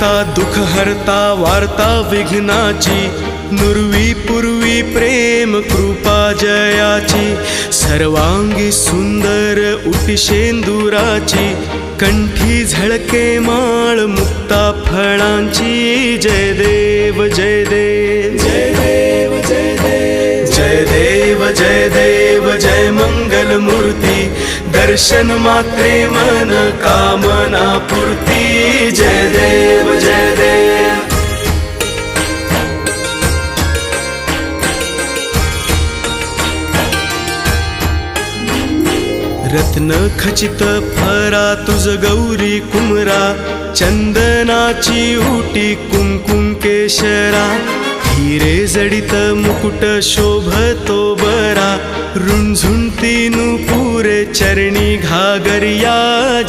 करता दुःख हरता वार्ता विघ्नाची, नुरवी पूर्वी प्रेम कृपा जयाची, सर्वांगी सुंदर उटिशेंदुराची, कंठी झळके माळ मुक्ता फळांची। जय देव जय देव जय देव जय देव जय देव जय देव जय मंगल मूर्ती, दर्शन मात्रे मन कामना पूर्ती। जय देव जय देव। रत्न खचित फरा तुझ गौरी कुमरा, चंदनाची उटी कुंकुम केशरा, हिरे जडित मुकुट शोभतो बरा, रुंझुंती नुपुरे चरणी घागरिया।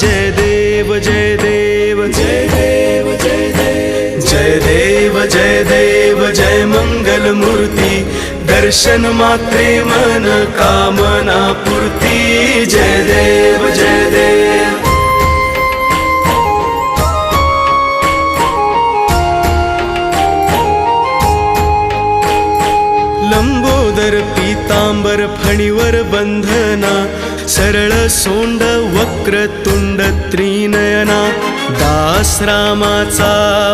जय देव जय देव जय देव जय देव जय देव जय देव जय मंगल मूर्ती, दर्शन मात्रे मन कामना पूर्ती। जय देव जय देव। लंबोदर पीतांबर फणीवर बंधना, सरळ सोंड वक्रतुंड त्रिनयना, दास रामाचा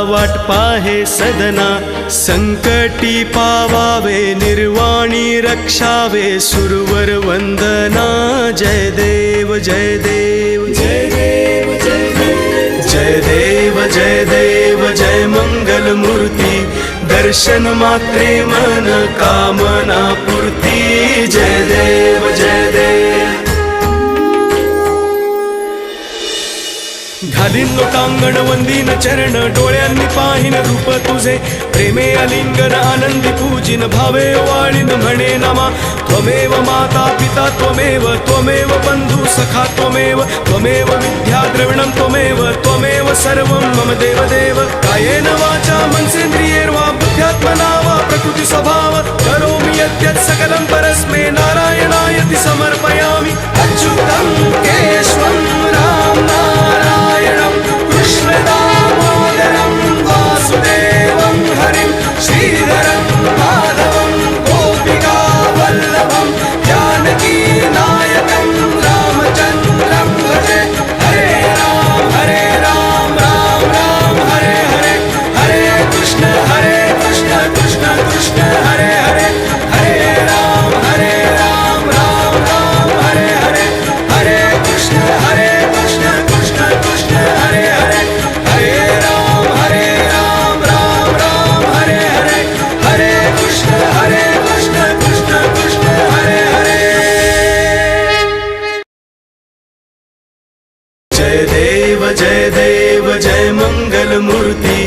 वाट पाहे सदना, संकटी पावावे निर्वाणी रक्षावे सुरवर वंदना। जय देव जय देव जय देव जय देव जय देव जय देव जय मंगल मूर्ती, दर्शन मात्रे मन कामना पूर्ती। जय देव जय देव। घालीन लोटांगण वंदीन चरण, डोळ्यांनी पाहिन रूप तुझे, प्रेमे अलिंगन आनंदी पूजिन, भावे वाळीन म्हणे नमा। त्वमेव माता पिता त्वमेव, त्वमेव बंधू सखा त्वमेव, त्वमेव विद्या द्रविणं त्वमेव, त्वमेव सर्वं मम देव देव। कायेन वाचा मनसेन्द्रियैर्वा बुद्ध्यात्मना वा प्रकृति स्वभाव, करोमि यद्यत् सकलं परस्मै नारायणायति समर्पयामि। अच्युतं केशवं राम नारायणं कृष्ण दामोदरं वासुदेवं हरिं, श्रीधरं माधवं गोपिका वल्लभं, जानकी नायकं रामचन्द्रं भजे। हरे राम राम राम हरे हरे, हरे कृष्ण कृष्ण कृष्ण हरे हरे, हरे राम राम राम हरे हरे, हरे कृष्ण कृष्ण कृष्ण हरे हरे, हरे राम राम राम हरे हरे, हरे कृष्ण कृष्ण कृष्ण हरे हरे। जय देव जय मंगल मूर्ती,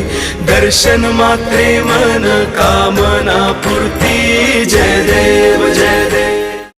दर्शन मात्रे मन कामना पूर्ती। जय देव जय देव।